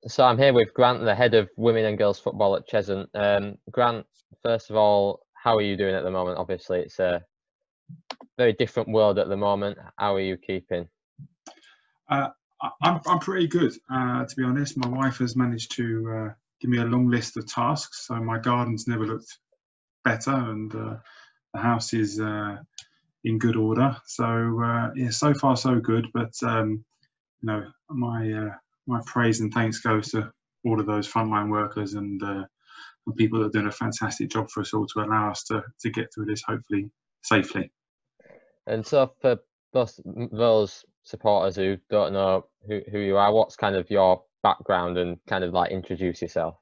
So I'm here with Grant, the head of women and girls football at Cheshunt. Grant, first of all, how are you doing at the moment? Obviously, it's a very different world at the moment. How are you keeping? I'm pretty good, to be honest. My wife has managed to give me a long list of tasks, so my garden's never looked better, and the house is in good order. So yeah, so far so good. But you know, my praise and thanks goes to all of those frontline workers and people that are doing a fantastic job for us all to allow us to get through this hopefully safely. And so for those supporters who don't know who you are, what's kind of your background and kind of like introduce yourself?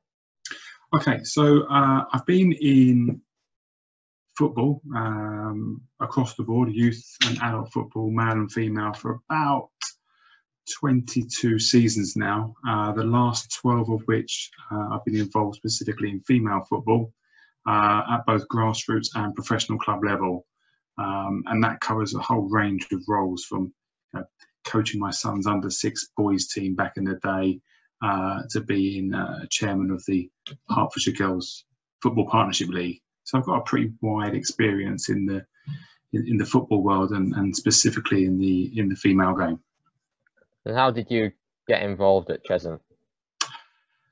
Okay, so I've been in football across the board, youth and adult football, male and female, for about 22 seasons now, the last 12 of which I've been involved specifically in female football at both grassroots and professional club level. And that covers a whole range of roles, from coaching my son's under-6 boys team back in the day to being chairman of the Hertfordshire Girls Football Partnership League. So I've got a pretty wide experience in the football world and specifically in the female game. And how did you get involved at Cheshunt?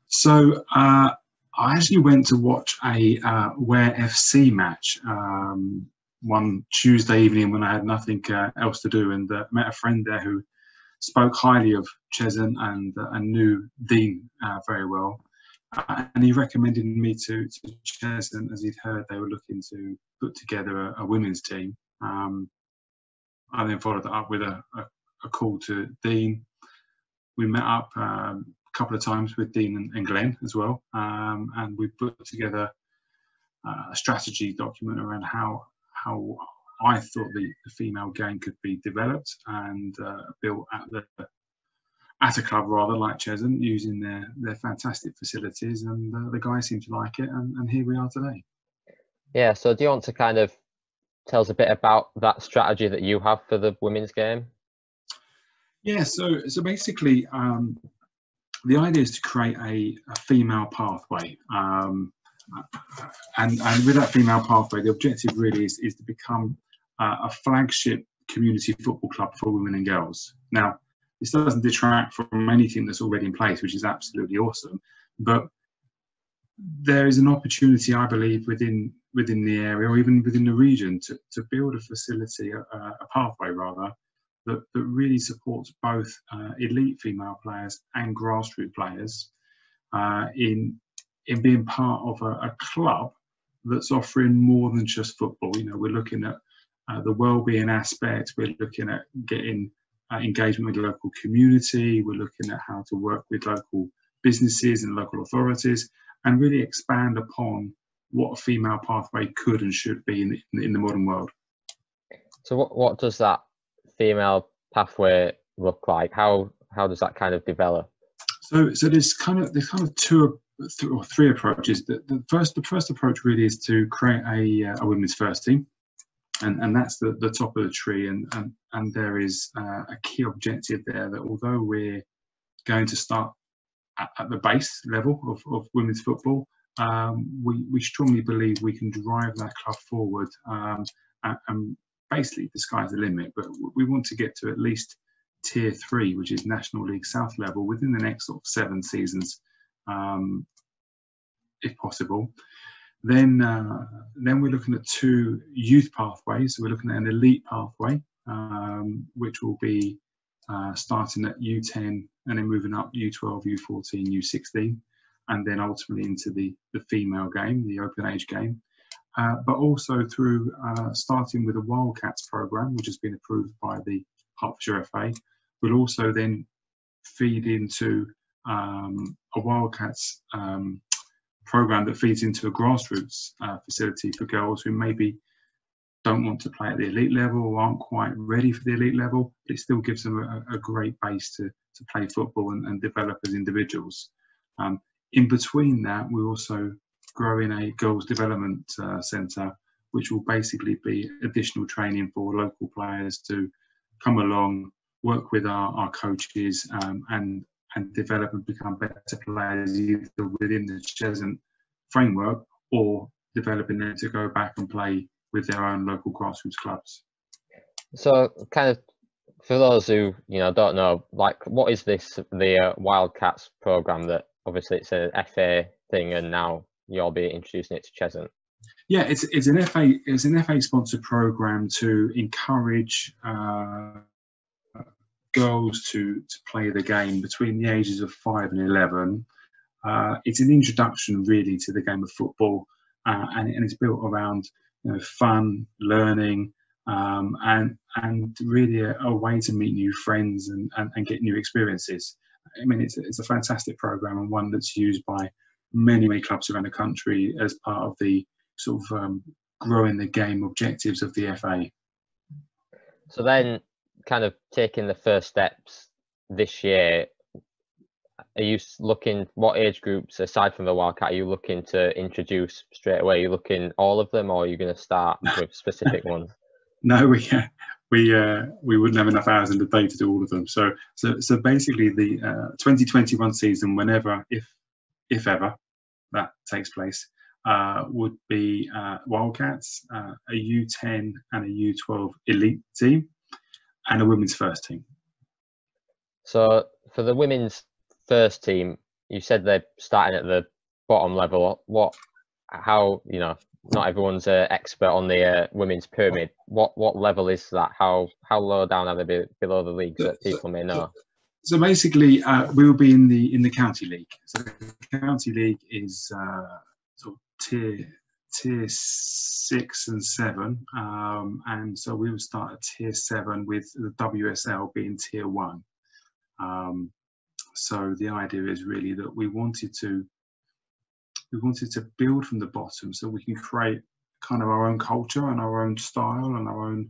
So I actually went to watch a Ware FC match one Tuesday evening when I had nothing else to do, and met a friend there who spoke highly of Cheshunt and knew Dean very well. And he recommended me to Cheshunt, as he'd heard they were looking to put together a women's team. I then followed that up with a call to Dean. We met up a couple of times with Dean and Glenn as well, and we put together a strategy document around how I thought the female game could be developed and built at a club rather like Cheshunt, using their fantastic facilities, and the guys seem to like it, and here we are today. Yeah, so do you want to kind of tell us a bit about that strategy that you have for the women's game? Yeah, so basically the idea is to create a female pathway, and with that female pathway, the objective really is to become a flagship community football club for women and girls. Now, this doesn't detract from anything that's already in place, which is absolutely awesome, but there is an opportunity, I believe, within the area or even within the region to build a facility, a pathway rather, that really supports both elite female players and grassroots players in being part of a club that's offering more than just football. You know, we're looking at the well-being aspect, we're looking at getting engagement with the local community, we're looking at how to work with local businesses and local authorities and really expand upon what a female pathway could and should be in the modern world. So what does that female pathway look like? How does that kind of develop? So there's kind of two or three approaches. The first approach really is to create a women's first team, and that's the top of the tree, and there is a key objective there that although we're going to start at the base level of women's football, we strongly believe we can drive that club forward, and basically the sky's the limit, but we want to get to at least Tier 3, which is National League South level, within the next sort of 7 seasons, if possible. Then we're looking at 2 youth pathways. So we're looking at an elite pathway, which will be starting at U10 and then moving up U12, U14, U16, and then ultimately into the female game, the open age game. But also through starting with a Wildcats programme, which has been approved by the Hertfordshire FA. We'll also then feed into a Wildcats programme that feeds into a grassroots facility for girls who maybe don't want to play at the elite level or aren't quite ready for the elite level, but it still gives them a great base to play football and develop as individuals. In between that, we're also growing a girls development centre, which will basically be additional training for local players to come along, work with our coaches, and and develop and become better players either within the Cheshunt framework or developing them to go back and play with their own local grassroots clubs. So, kind of, for those who don't know, like, what is this, the Wildcats program? That obviously it's an FA thing, and now you'll be introducing it to Cheshunt. Yeah, it's an FA sponsored program to encourage girls to play the game between the ages of 5 and 11. It's an introduction really to the game of football, and it's built around fun, learning, and really a way to meet new friends and get new experiences. I mean, it's a fantastic program, and one that's used by many clubs around the country as part of the sort of growing the game objectives of the FA. So then, kind of taking the first steps this year, are you looking, what age groups aside from the Wildcat are you looking to introduce straight away? Are you looking all of them, or are you going to start with specific ones? No, we wouldn't have enough hours in the day to do all of them. So basically, the 2021 season, whenever, if ever, that takes place, would be Wildcats, a U10 and a U12 elite team, and a women's first team. So for the women's first team, you said they're starting at the bottom level. How not everyone's an expert on the women's pyramid. What level is that? How low down are they below the leagues that people may know? So basically, we will be in the county league. So the county league is sort of tier 6 and 7, and so we will start at tier 7 with the WSL being tier 1. So the idea is really that we wanted to build from the bottom, so we can create kind of our own culture and our own style and our own,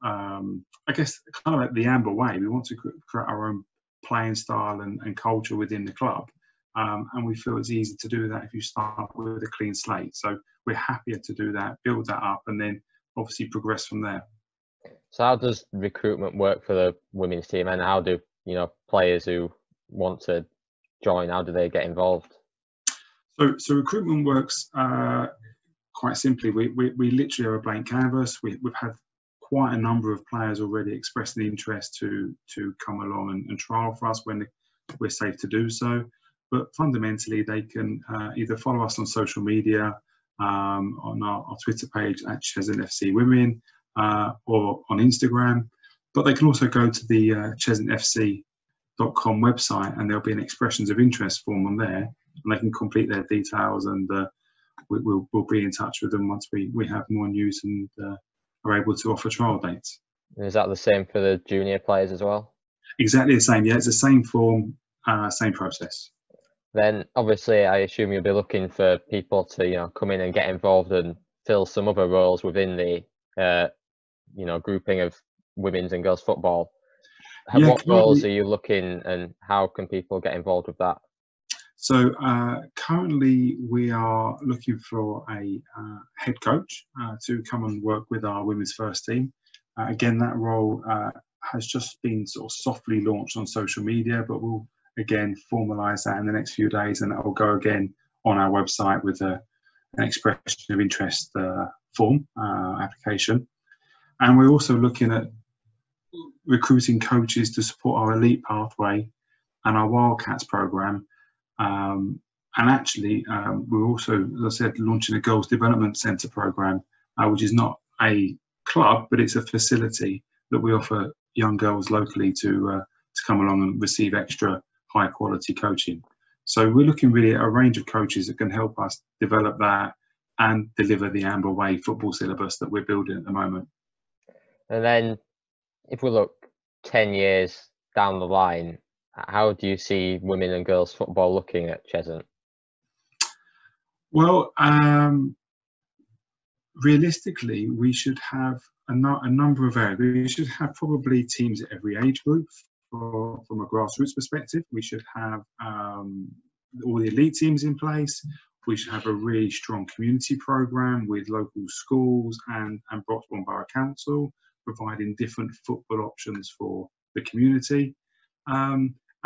I guess, kind of like the Amber way. We want to create our own playing style and culture within the club, and we feel it's easy to do that if you start with a clean slate. So we're happier to do that, build that up, and then obviously progress from there. So how does recruitment work for the women's team, and how do players who want to join, how do they get involved? So recruitment works quite simply. We literally are a blank canvas. We've had quite a number of players already expressed an interest to come along and trial for us when we're safe to do so. But fundamentally, they can either follow us on social media, on our Twitter page at Cheshunt FC Women, or on Instagram. But they can also go to the CheshuntFC.com website, and there'll be an expressions of interest form on there, and they can complete their details, and we'll be in touch with them once we have more news and are able to offer trial dates. Is that the same for the junior players as well? Exactly the same. Yeah, it's the same form, same process. Then obviously I assume you'll be looking for people to come in and get involved and fill some other roles within the grouping of women's and girls football. Yeah, what roles are you looking, and how can people get involved with that? So currently we are looking for a head coach to come and work with our women's first team. Again, that role has just been sort of softly launched on social media, but we'll again formalise that in the next few days, and that will go again on our website with an expression of interest form application. And we're also looking at recruiting coaches to support our elite pathway and our Wildcats program. And actually, we're also, as I said, launching a Girls Development Centre program, which is not a club, but it's a facility that we offer young girls locally to come along and receive extra high quality coaching. So we're looking really at a range of coaches that can help us develop that and deliver the Amber Way football syllabus that we're building at the moment. And then if we look 10 years down the line, how do you see women and girls football looking at Cheshunt? Well, realistically, we should have a number of areas. We should have probably teams at every age group from a grassroots perspective. We should have all the elite teams in place. We should have a really strong community program with local schools and Broxbourne Borough Council, providing different football options for the community.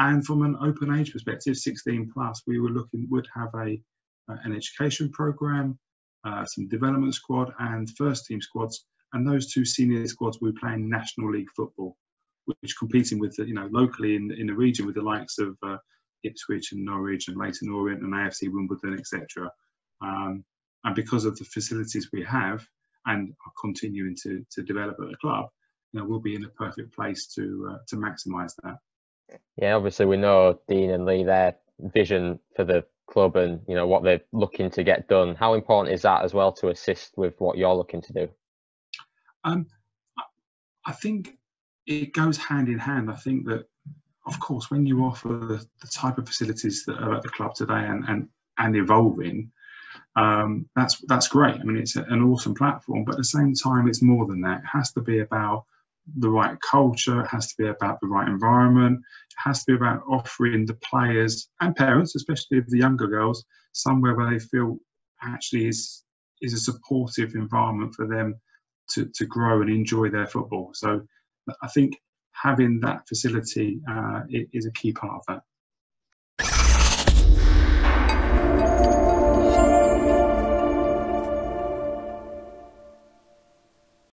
And from an open age perspective, 16 plus, we would have an education program, some development squad and first team squads, and those two senior squads will be playing National League football, which competing with locally in the region with the likes of Ipswich and Norwich and Leyton Orient and AFC Wimbledon, etc. And because of the facilities we have and are continuing to develop at the club, we'll be in a perfect place to maximise that. Yeah, obviously we know Dean and Lee, their vision for the club and what they're looking to get done. How important is that as well to assist with what you're looking to do? I think it goes hand in hand. I think that, of course, when you offer the type of facilities that are at the club today and evolving, that's great. I mean, it's an awesome platform, but at the same time, it's more than that. It has to be about the right culture. It has to be about the right environment. It has to be about offering the players and parents, especially of the younger girls, somewhere where they feel actually is a supportive environment for them to grow and enjoy their football. So I think having that facility is a key part of that.